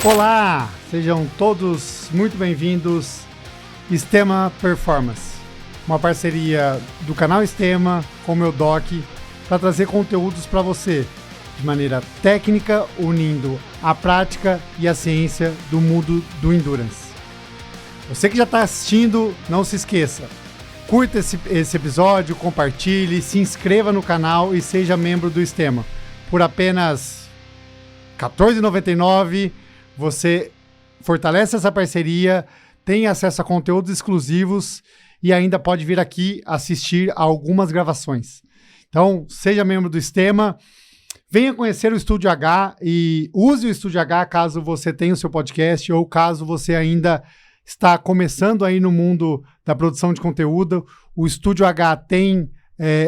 Olá, sejam todos muito bem-vindos. Stema Performance, uma parceria do canal Stema com o meu doc para trazer conteúdos para você de maneira técnica, unindo a prática e a ciência do mundo do Endurance. Você que já está assistindo, não se esqueça, curta esse episódio, compartilhe, se inscreva no canal e seja membro do Stema. Por apenas R$ 14,99, você fortalece essa parceria, tem acesso a conteúdos exclusivos e ainda pode vir aqui assistir a algumas gravações. Então, seja membro do Stema, venha conhecer o Estúdio H e use o Estúdio H caso você tenha o seu podcast ou caso você ainda está começando aí no mundo da produção de conteúdo. O Estúdio H tem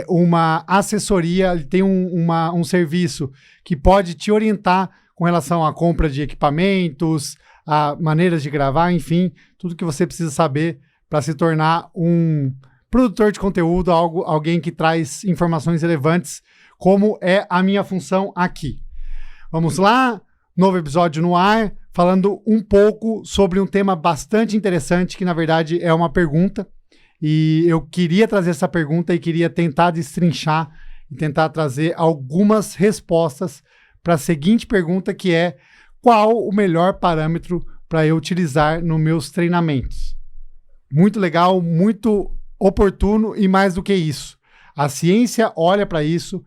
uma assessoria, ele tem um serviço que pode te orientar com relação à compra de equipamentos, a maneiras de gravar, enfim, tudo que você precisa saber para se tornar um produtor de conteúdo, alguém que traz informações relevantes, como é a minha função aqui. Vamos lá, novo episódio no ar, falando um pouco sobre um tema bastante interessante, que na verdade é uma pergunta, e eu queria trazer essa pergunta e queria tentar destrinchar e tentar trazer algumas respostas para a seguinte pergunta, que é: qual o melhor parâmetro para eu utilizar nos meus treinamentos? Muito legal, muito oportuno e mais do que isso. A ciência olha para isso,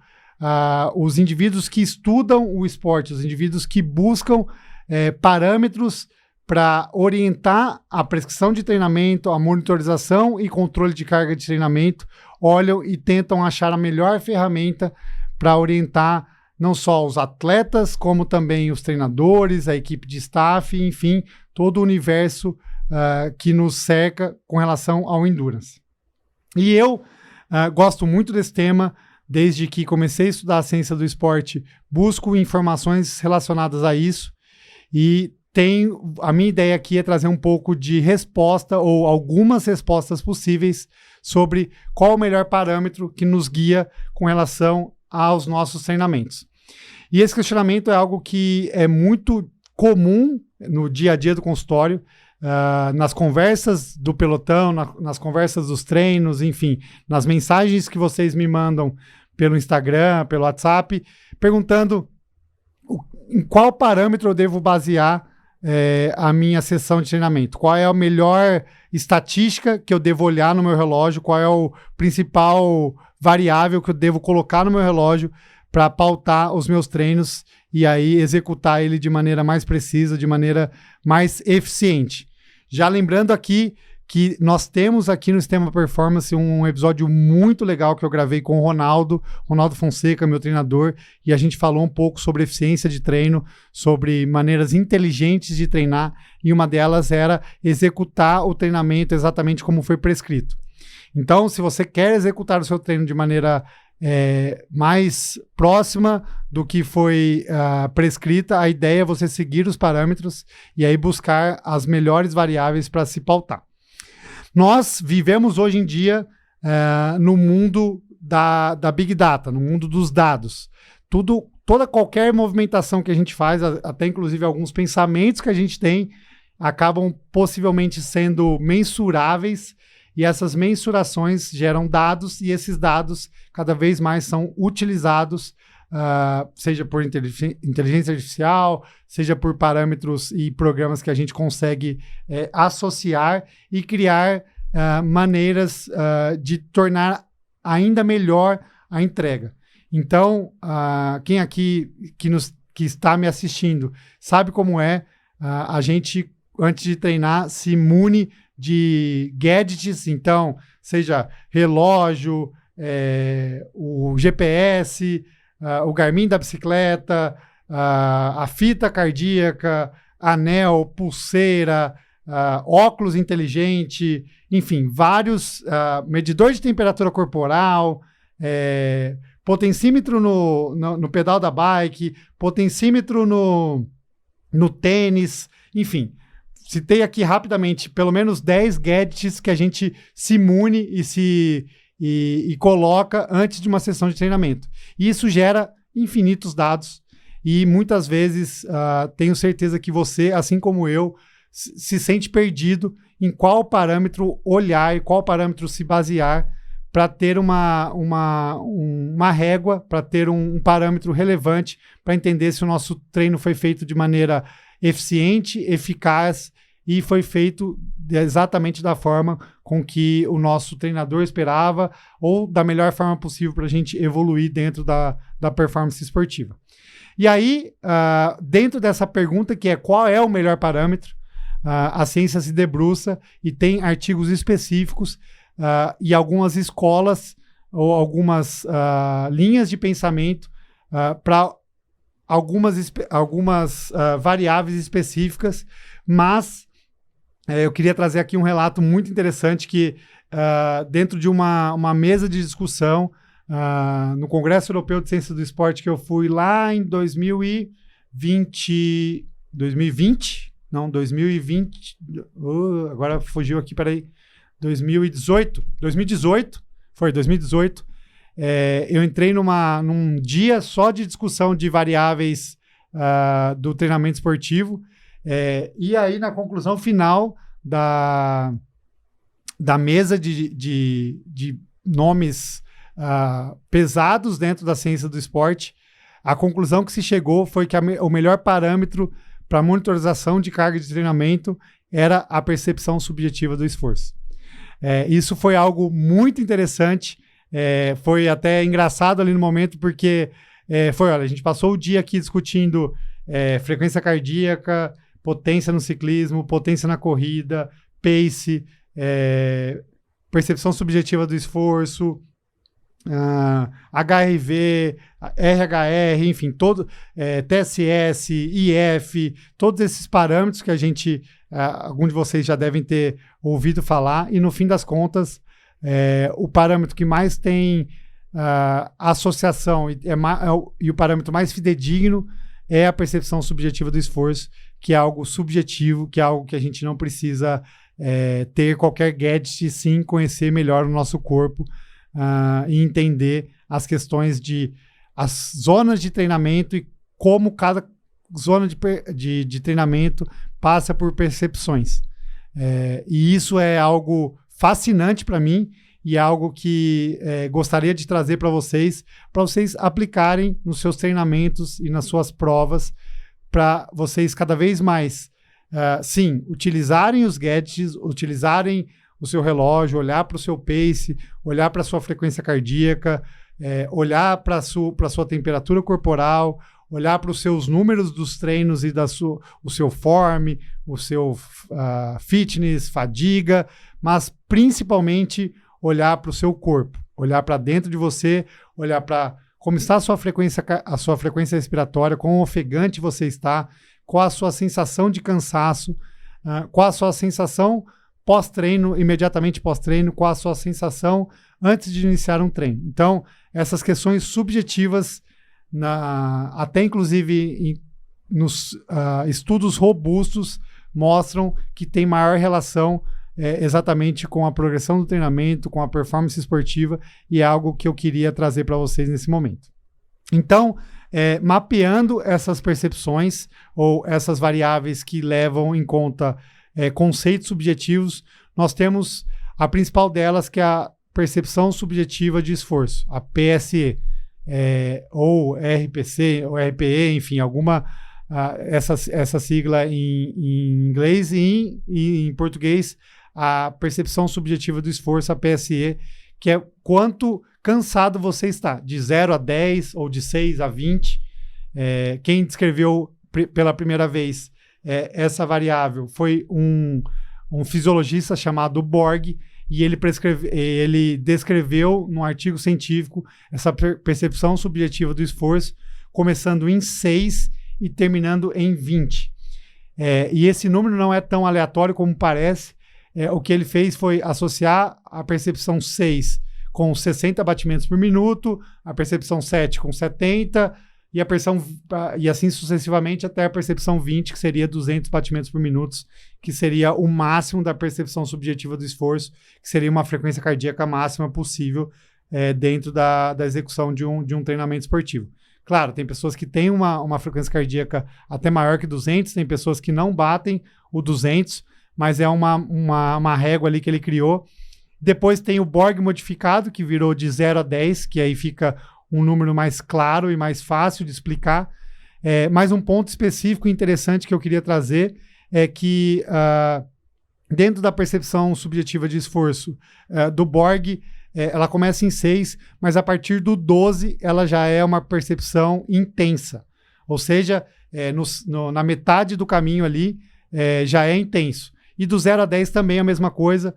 os indivíduos que estudam o esporte, os indivíduos que buscam parâmetros para orientar a prescrição de treinamento, a monitorização e controle de carga de treinamento, olham e tentam achar a melhor ferramenta para orientar não só os atletas, como também os treinadores, a equipe de staff, enfim, todo o universo que nos cerca com relação ao Endurance. E eu gosto muito desse tema, desde que comecei a estudar a ciência do esporte, busco informações relacionadas a isso, e a minha ideia aqui é trazer um pouco de resposta, ou algumas respostas possíveis, sobre qual o melhor parâmetro que nos guia com relação aos nossos treinamentos. E esse questionamento é algo que é muito comum no dia a dia do consultório, nas conversas do pelotão, nas conversas dos treinos, enfim, nas mensagens que vocês me mandam pelo Instagram, pelo WhatsApp, perguntando em qual parâmetro eu devo basear a minha sessão de treinamento. Qual é a melhor estatística que eu devo olhar no meu relógio, qual é o principal variável que eu devo colocar no meu relógio para pautar os meus treinos e aí executar ele de maneira mais precisa, de maneira mais eficiente. Já lembrando aqui que nós temos aqui no Stema Performance um episódio muito legal que eu gravei com o Ronaldo Fonseca, meu treinador, e a gente falou um pouco sobre eficiência de treino, sobre maneiras inteligentes de treinar, e uma delas era executar o treinamento exatamente como foi prescrito. Então, se você quer executar o seu treino de maneira mais próxima do que foi prescrita, a ideia é você seguir os parâmetros e aí buscar as melhores variáveis para se pautar. Nós vivemos hoje em dia no mundo da Big Data, no mundo dos dados. Qualquer movimentação que a gente faz, até inclusive alguns pensamentos que a gente tem, acabam possivelmente sendo mensuráveis, e essas mensurações geram dados, e esses dados cada vez mais são utilizados, seja por inteligência artificial, seja por parâmetros e programas que a gente consegue associar e criar maneiras de tornar ainda melhor a entrega. Então, quem aqui que está me assistindo sabe como é, a gente, antes de treinar, se mune de gadgets, então, seja relógio, o GPS, o Garmin da bicicleta, a fita cardíaca, anel, pulseira, óculos inteligente, enfim, vários medidores de temperatura corporal, potencímetro no pedal da bike, potencímetro no tênis, enfim. Citei aqui rapidamente pelo menos 10 gadgets que a gente se mune e coloca antes de uma sessão de treinamento. E isso gera infinitos dados e muitas vezes tenho certeza que você, assim como eu, se sente perdido em qual parâmetro olhar e qual parâmetro se basear para ter uma régua, para ter um parâmetro relevante, para entender se o nosso treino foi feito de maneira eficiente, eficaz e foi feito exatamente da forma com que o nosso treinador esperava ou da melhor forma possível para a gente evoluir dentro da performance esportiva. E aí, dentro dessa pergunta, que é qual é o melhor parâmetro, a ciência se debruça e tem artigos específicos e algumas escolas ou algumas linhas de pensamento para algumas variáveis específicas, mas eu queria trazer aqui um relato muito interessante que dentro de uma mesa de discussão no Congresso Europeu de Ciência do Esporte que eu fui lá em 2020, agora fugiu aqui, peraí, 2018, eu entrei num dia só de discussão de variáveis do treinamento esportivo, e aí na conclusão final da mesa de nomes pesados dentro da ciência do esporte, a conclusão que se chegou foi que o melhor parâmetro para monitorização de carga de treinamento era a percepção subjetiva do esforço. Isso foi algo muito interessante, foi até engraçado ali no momento, porque olha, a gente passou o dia aqui discutindo frequência cardíaca, potência no ciclismo, potência na corrida, pace, percepção subjetiva do esforço, HRV, RHR, enfim, TSS, IF, todos esses parâmetros que a gente, alguns de vocês já devem ter ouvido falar, e no fim das contas, o parâmetro que mais tem associação e o parâmetro mais fidedigno é a percepção subjetiva do esforço, que é algo subjetivo, que é algo que a gente não precisa ter qualquer gadget, sim conhecer melhor o nosso corpo, e entender as questões as zonas de treinamento e como cada zona de treinamento passa por percepções. E isso é algo fascinante para mim e algo que gostaria de trazer para vocês aplicarem nos seus treinamentos e nas suas provas, para vocês cada vez mais, sim, utilizarem os gadgets, utilizarem o seu relógio, olhar para o seu pace, olhar para a sua frequência cardíaca, olhar para a sua temperatura corporal, olhar para os seus números dos treinos e o seu form, o seu fitness, fadiga, mas principalmente olhar para o seu corpo, olhar para dentro de você, olhar para como está a sua frequência respiratória, quão ofegante você está, qual a sua sensação de cansaço, qual a sua sensação pós-treino, imediatamente pós-treino, qual a sua sensação antes de iniciar um treino. Então, essas questões subjetivas, até inclusive nos estudos robustos, mostram que tem maior relação exatamente com a progressão do treinamento, com a performance esportiva, e é algo que eu queria trazer para vocês nesse momento. Então, mapeando essas percepções ou essas variáveis que levam em conta conceitos subjetivos, nós temos a principal delas, que é a percepção subjetiva de esforço, a PSE, ou RPC, ou RPE, enfim, essa sigla em inglês e em português, a percepção subjetiva do esforço, a PSE, que é quanto cansado você está, de 0 a 10 ou de 6 a 20. Quem descreveu pela primeira vez essa variável foi um fisiologista chamado Borg, e ele descreveu num artigo científico essa percepção subjetiva do esforço, começando em 6 e terminando em 20. E esse número não é tão aleatório como parece. O que ele fez foi associar a percepção 6 com 60 batimentos por minuto, a percepção 7 com 70, e assim sucessivamente até a percepção 20, que seria 200 batimentos por minuto, que seria o máximo da percepção subjetiva do esforço, que seria uma frequência cardíaca máxima possível dentro da execução de um treinamento esportivo. Claro, tem pessoas que têm uma frequência cardíaca até maior que 200, tem pessoas que não batem o 200, mas é uma régua ali que ele criou. Depois tem o Borg modificado, que virou de 0 a 10, que aí fica um número mais claro e mais fácil de explicar. Mas um ponto específico e interessante que eu queria trazer é que dentro da percepção subjetiva de esforço do Borg, ela começa em 6, mas a partir do 12 ela já é uma percepção intensa. Ou seja, na metade do caminho ali já é intenso. E do 0 a 10 também é a mesma coisa.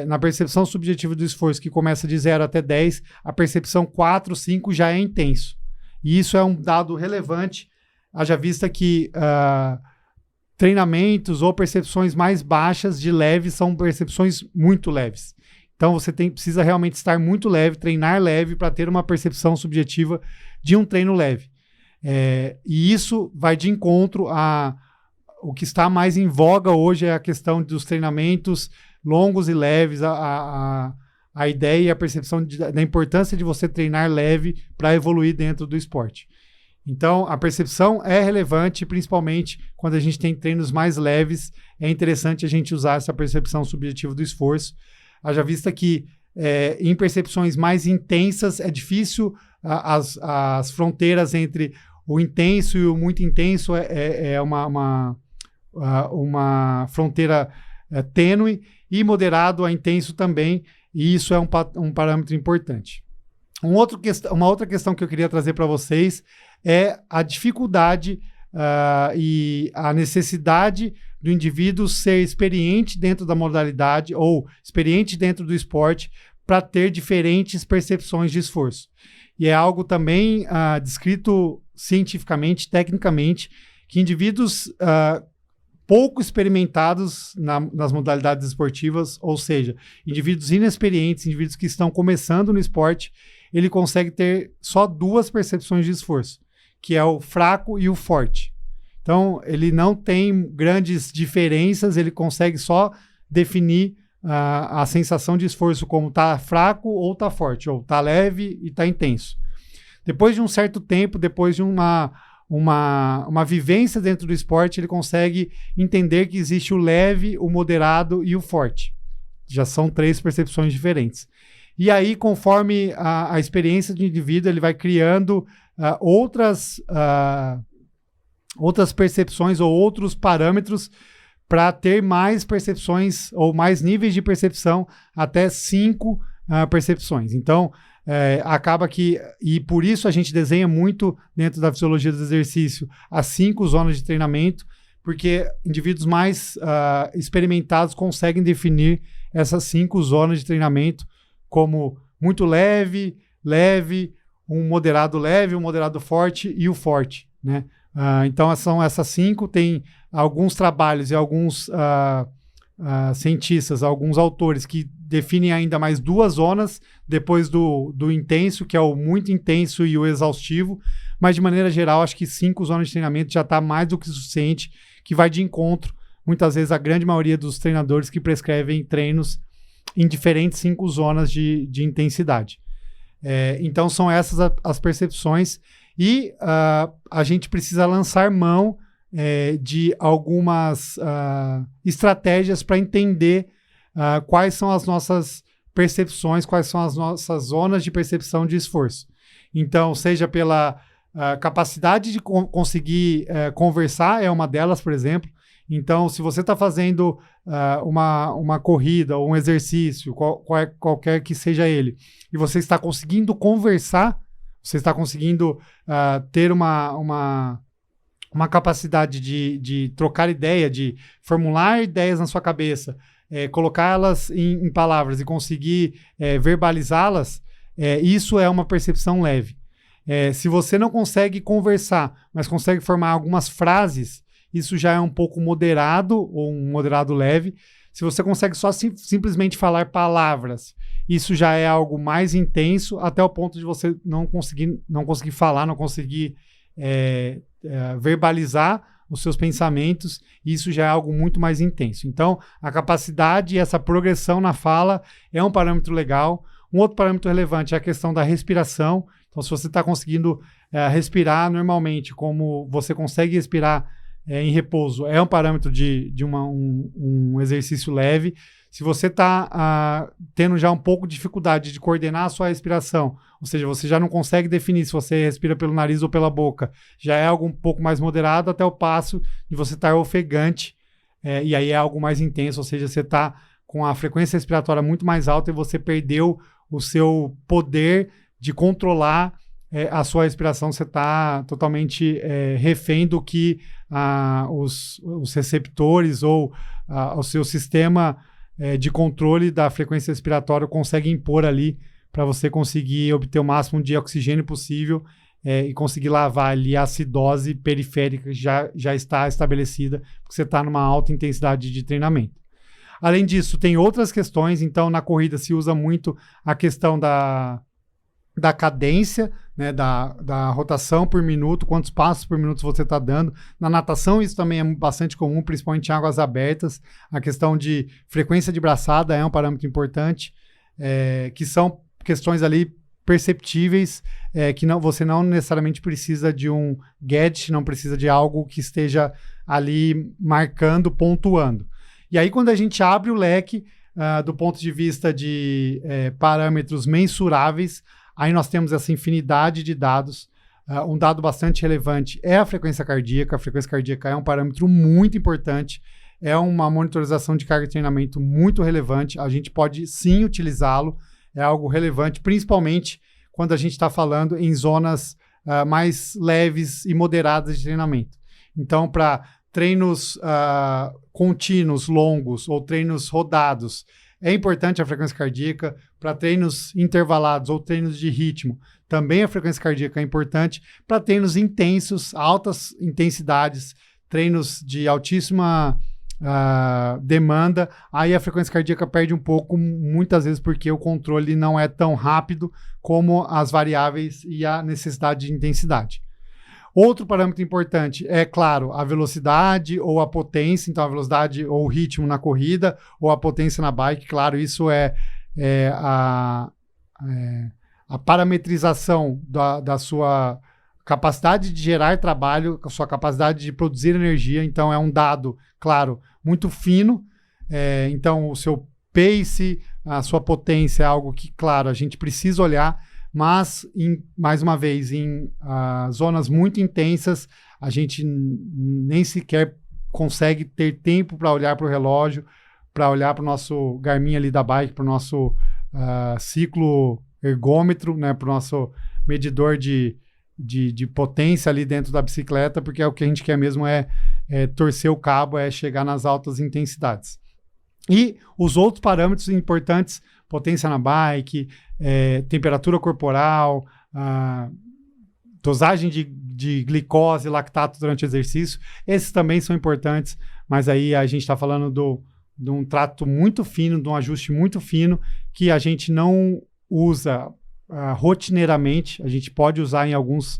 Na percepção subjetiva do esforço, que começa de 0 até 10, a percepção 4, 5 já é intenso. E isso é um dado relevante, haja vista que treinamentos ou percepções mais baixas de leve são percepções muito leves. Então você precisa realmente estar muito leve, treinar leve para ter uma percepção subjetiva de um treino leve. E isso vai de encontro o que está mais em voga hoje é a questão dos treinamentos longos e leves, a ideia e a percepção da importância de você treinar leve para evoluir dentro do esporte. Então, a percepção é relevante, principalmente quando a gente tem treinos mais leves, é interessante a gente usar essa percepção subjetiva do esforço. Haja vista que em percepções mais intensas é difícil, as fronteiras entre o intenso e o muito intenso é uma fronteira tênue, e moderado a intenso também, e isso é um parâmetro importante. Uma outra questão que eu queria trazer para vocês é a dificuldade e a necessidade do indivíduo ser experiente dentro da modalidade ou experiente dentro do esporte para ter diferentes percepções de esforço. E é algo também descrito cientificamente, tecnicamente, que indivíduos pouco experimentados nas modalidades esportivas, ou seja, indivíduos inexperientes, indivíduos que estão começando no esporte, ele consegue ter só 2 percepções de esforço, que é o fraco e o forte. Então, ele não tem grandes diferenças, ele consegue só definir a sensação de esforço como tá fraco ou tá forte, ou tá leve e tá intenso. Depois de um certo tempo, depois de uma vivência dentro do esporte, ele consegue entender que existe o leve, o moderado e o forte. Já são 3 percepções diferentes. E aí, conforme a experiência do indivíduo, ele vai criando outras percepções ou outros parâmetros para ter mais percepções ou mais níveis de percepção, até 5 percepções. Então, acaba que, e por isso a gente desenha muito dentro da fisiologia do exercício as 5 zonas de treinamento, porque indivíduos mais experimentados conseguem definir essas 5 zonas de treinamento como muito leve, um moderado forte e o forte, né? Então são essas 5, tem alguns trabalhos e alguns cientistas, alguns autores que definem ainda mais 2 zonas depois do intenso, que é o muito intenso e o exaustivo, mas de maneira geral acho que 5 zonas de treinamento já está mais do que suficiente, que vai de encontro muitas vezes a grande maioria dos treinadores que prescrevem treinos em diferentes 5 zonas de intensidade. Então são essas as percepções e a gente precisa lançar mão de algumas estratégias para entender quais são as nossas percepções, quais são as nossas zonas de percepção de esforço. Então, seja pela capacidade de conseguir conversar, é uma delas, por exemplo. Então, se você está fazendo uma corrida ou um exercício, qualquer que seja ele, e você está conseguindo conversar, você está conseguindo ter uma capacidade de trocar ideia, de formular ideias na sua cabeça, colocá-las em palavras e conseguir verbalizá-las, isso é uma percepção leve. Se você não consegue conversar, mas consegue formar algumas frases, isso já é um pouco moderado ou um moderado leve. Se você consegue só simplesmente falar palavras, isso já é algo mais intenso, até o ponto de você não conseguir falar, não conseguir verbalizar os seus pensamentos, isso já é algo muito mais intenso. Então, a capacidade e essa progressão na fala é um parâmetro legal. Um outro parâmetro relevante é a questão da respiração. Então, se você está conseguindo respirar normalmente, como você consegue respirar em repouso, é um parâmetro de um exercício leve. Se você está tendo já um pouco de dificuldade de coordenar a sua respiração, ou seja, você já não consegue definir se você respira pelo nariz ou pela boca, já é algo um pouco mais moderado, até o passo de você estar ofegante, e aí é algo mais intenso, ou seja, você está com a frequência respiratória muito mais alta e você perdeu o seu poder de controlar a sua respiração, você está totalmente refém do que os receptores ou o seu sistema de controle da frequência respiratória consegue impor ali para você conseguir obter o máximo de oxigênio possível e conseguir lavar ali a acidose periférica que já está estabelecida, porque você está numa alta intensidade de treinamento. Além disso, tem outras questões, então na corrida se usa muito a questão da cadência, né, da rotação por minuto, quantos passos por minuto você está dando. Na natação isso também é bastante comum, principalmente em águas abertas. A questão de frequência de braçada é um parâmetro importante, que são questões ali perceptíveis, que você não necessariamente precisa de um gadget, não precisa de algo que esteja ali marcando, pontuando. E aí quando a gente abre o leque do ponto de vista de parâmetros mensuráveis, aí nós temos essa infinidade de dados. Um dado bastante relevante é a frequência cardíaca. A frequência cardíaca é um parâmetro muito importante. É uma monitorização de carga de treinamento muito relevante. A gente pode sim utilizá-lo. É algo relevante, principalmente quando a gente está falando em zonas mais leves e moderadas de treinamento. Então, para treinos contínuos, longos ou treinos rodados, é importante a frequência cardíaca. Para treinos intervalados ou treinos de ritmo, também a frequência cardíaca é importante. Para treinos intensos, altas intensidades, treinos de altíssima demanda, aí a frequência cardíaca perde um pouco, muitas vezes porque o controle não é tão rápido como as variáveis e a necessidade de intensidade. Outro parâmetro importante é, claro, a velocidade ou a potência, então a velocidade ou o ritmo na corrida ou a potência na bike. Claro, isso é a parametrização da sua capacidade de gerar trabalho, a sua capacidade de produzir energia. Então é um dado, claro, muito fino. Então o seu pace, a sua potência é algo que, claro, a gente precisa olhar. Mas, mais uma vez, em zonas muito intensas, a gente nem sequer consegue ter tempo para olhar para o relógio, para olhar para o nosso Garmin ali da bike, para o nosso ciclo ergômetro, né, para o nosso medidor de potência ali dentro da bicicleta, porque o que a gente quer mesmo é torcer o cabo, é chegar nas altas intensidades. E os outros parâmetros importantes, potência na bike, temperatura corporal, dosagem de glicose, lactato durante o exercício, esses também são importantes, mas aí a gente está falando de um trato muito fino, de um ajuste muito fino, que a gente não usa rotineiramente. A gente pode usar em alguns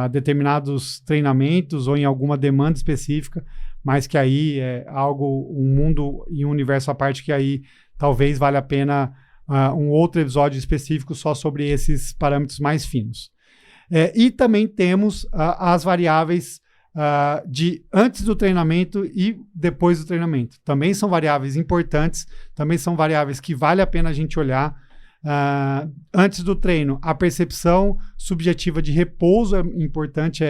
determinados treinamentos ou em alguma demanda específica, mas que aí é algo, um mundo e um universo à parte, que aí talvez valha a pena um outro episódio específico só sobre esses parâmetros mais finos. E também temos as variáveis de antes do treinamento e depois do treinamento. Também são variáveis importantes, também são variáveis que vale a pena a gente olhar. Antes do treino, a percepção subjetiva de repouso é importante,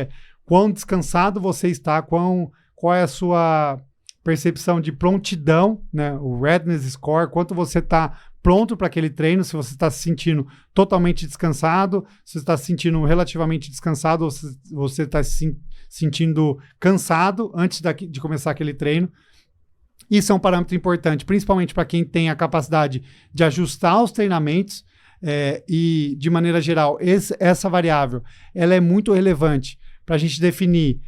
quão descansado você está, qual é a sua percepção de prontidão, né? O Readiness Score, quanto você está pronto para aquele treino, se você está se sentindo totalmente descansado, se você está se sentindo relativamente descansado ou se você está se sentindo cansado antes de começar aquele treino. Isso é um parâmetro importante, principalmente para quem tem a capacidade de ajustar os treinamentos e, de maneira geral, essa variável ela é muito relevante para a gente definir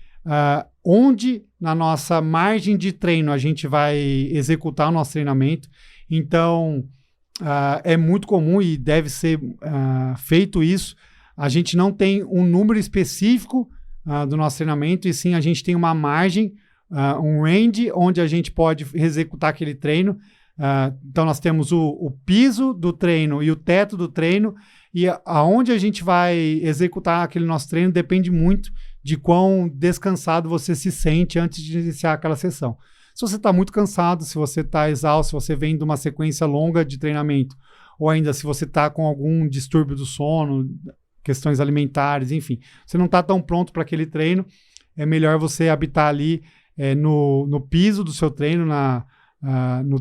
onde na nossa margem de treino a gente vai executar o nosso treinamento. Então, é muito comum e deve ser feito isso. A gente não tem um número específico do nosso treinamento, e sim a gente tem uma margem, um range onde a gente pode executar aquele treino. Então, nós temos o piso do treino e o teto do treino, e aonde a gente vai executar aquele nosso treino depende muito de quão descansado você se sente antes de iniciar aquela sessão. Se você está muito cansado, se você está exausto, se você vem de uma sequência longa de treinamento, ou ainda se você está com algum distúrbio do sono, questões alimentares, enfim, você não está tão pronto para aquele treino, é melhor você habitar ali no piso do seu treino,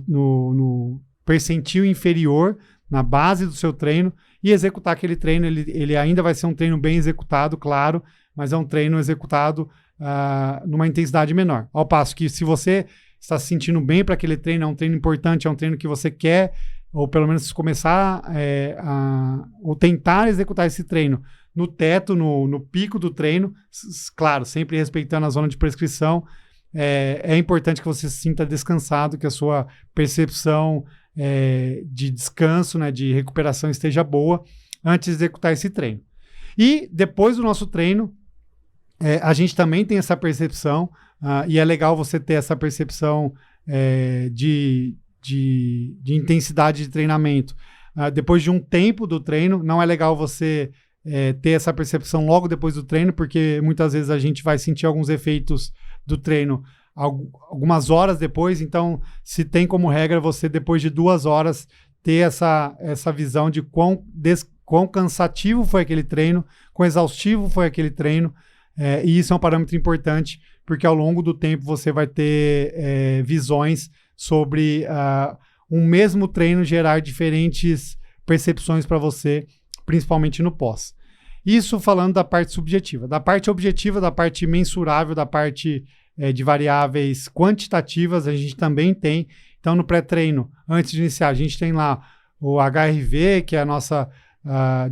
no percentil inferior, na base do seu treino, e executar aquele treino. Ele ainda vai ser um treino bem executado, claro, mas é um treino executado numa intensidade menor. Ao passo que, se você está se sentindo bem para aquele treino, é um treino importante, é um treino que você quer, ou pelo menos começar ou tentar executar esse treino no teto, no pico do treino, claro, sempre respeitando a zona de prescrição, é importante que você se sinta descansado, que a sua percepção de descanso, né, de recuperação esteja boa antes de executar esse treino. E depois do nosso treino, a gente também tem essa percepção, e é legal você ter essa percepção de intensidade de treinamento. Depois de um tempo do treino, não é legal você ter essa percepção logo depois do treino, porque muitas vezes a gente vai sentir alguns efeitos do treino algumas horas depois. Então, se tem como regra você, depois de 2 horas, ter essa visão de quão cansativo foi aquele treino, quão exaustivo foi aquele treino, e isso é um parâmetro importante, porque ao longo do tempo você vai ter visões sobre um mesmo treino gerar diferentes percepções para você, principalmente no pós. Isso falando da parte subjetiva. Da parte objetiva, da parte mensurável, da parte de variáveis quantitativas, a gente também tem. Então, no pré-treino, antes de iniciar, a gente tem lá o HRV, que é a nossa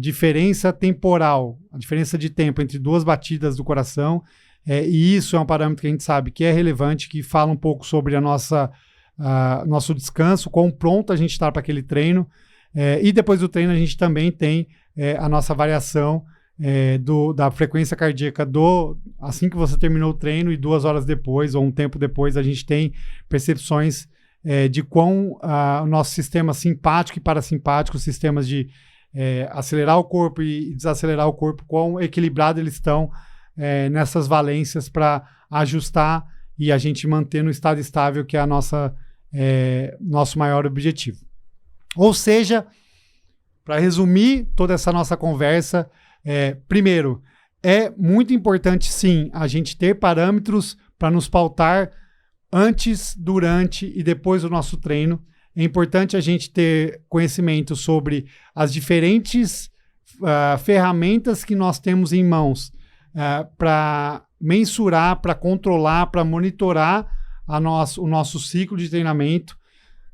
diferença temporal, a diferença de tempo entre 2 batidas do coração, e isso é um parâmetro que a gente sabe que é relevante, que fala um pouco sobre nosso descanso, quão pronto a gente está para aquele treino. E depois do treino a gente também tem a nossa variação da frequência cardíaca assim que você terminou o treino, e 2 horas depois ou um tempo depois a gente tem percepções de quão o nosso sistema simpático e parasimpático, sistemas de acelerar o corpo e desacelerar o corpo, quão equilibrado eles estão nessas valências para ajustar e a gente manter no estado estável, que é nosso maior objetivo. Ou seja, para resumir toda essa nossa conversa, primeiro, é muito importante sim a gente ter parâmetros para nos pautar antes, durante e depois do nosso treino. É importante a gente ter conhecimento sobre as diferentes ferramentas que nós temos em mãos para mensurar, para controlar, para monitorar o nosso ciclo de treinamento.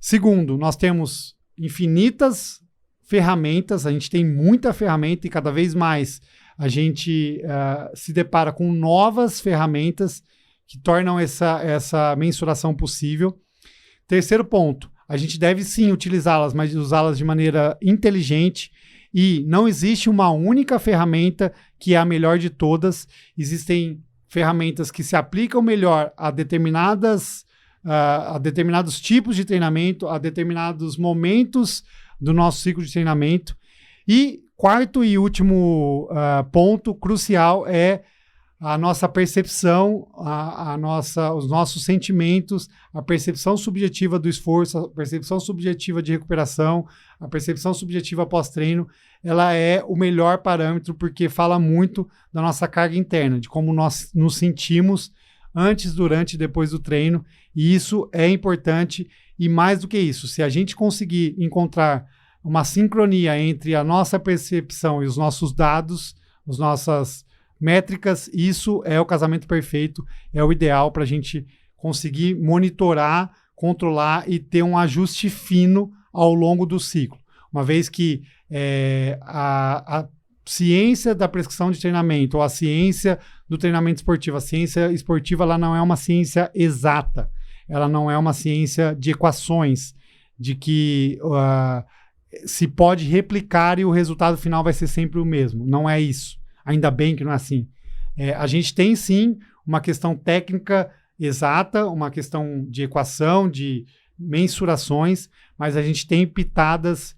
Segundo, nós temos infinitas ferramentas, a gente tem muita ferramenta e cada vez mais a gente se depara com novas ferramentas que tornam essa mensuração possível. Terceiro ponto, a gente deve sim utilizá-las, mas usá-las de maneira inteligente, e não existe uma única ferramenta que é a melhor de todas. Existem ferramentas que se aplicam melhor a determinados tipos de treinamento, a determinados momentos do nosso ciclo de treinamento. E quarto e último ponto crucial é a nossa percepção, os nossos sentimentos, a percepção subjetiva do esforço, a percepção subjetiva de recuperação, a percepção subjetiva pós-treino. Ela é o melhor parâmetro, porque fala muito da nossa carga interna, de como nós nos sentimos antes, durante e depois do treino. E isso é importante, e mais do que isso, se a gente conseguir encontrar uma sincronia entre a nossa percepção e os nossos dados, as nossas métricas, isso é o casamento perfeito, é o ideal para a gente conseguir monitorar, controlar e ter um ajuste fino ao longo do ciclo. Uma vez que a ciência da prescrição de treinamento, ou a ciência do treinamento esportivo, a ciência esportiva, ela não é uma ciência exata, ela não é uma ciência de equações, de que se pode replicar e o resultado final vai ser sempre o mesmo. Não é isso. Ainda bem que não é assim. A gente tem sim uma questão técnica exata, uma questão de equação, de mensurações, mas a gente tem pitadas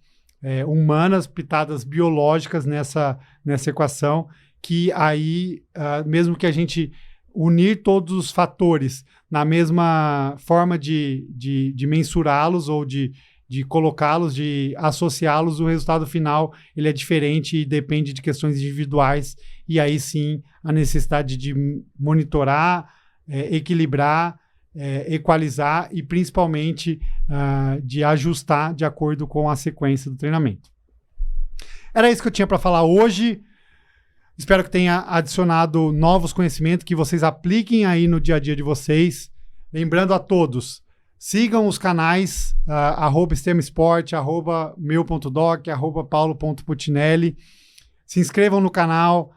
humanas, pitadas biológicas nessa equação, que aí, mesmo que a gente unir todos os fatores na mesma forma de mensurá-los ou de colocá-los, de associá-los, o resultado final ele é diferente e depende de questões individuais, e aí sim a necessidade de monitorar, equilibrar, equalizar e principalmente de ajustar de acordo com a sequência do treinamento. Era isso que eu tinha para falar hoje. Espero que tenha adicionado novos conhecimentos que vocês apliquem aí no dia a dia de vocês. Lembrando a todos, sigam os canais @extremo-esporte, @meu.doc, @paulo.putinelli. Se inscrevam no canal.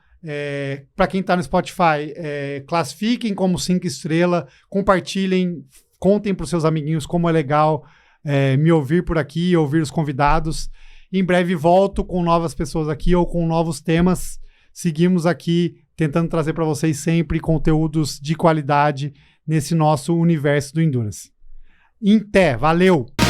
Para quem está no Spotify, classifiquem como 5 estrelas, compartilhem, contem para os seus amiguinhos como é legal me ouvir por aqui, ouvir os convidados. Em breve volto com novas pessoas aqui ou com novos temas. Seguimos aqui tentando trazer para vocês sempre conteúdos de qualidade nesse nosso universo do Endurance. Valeu!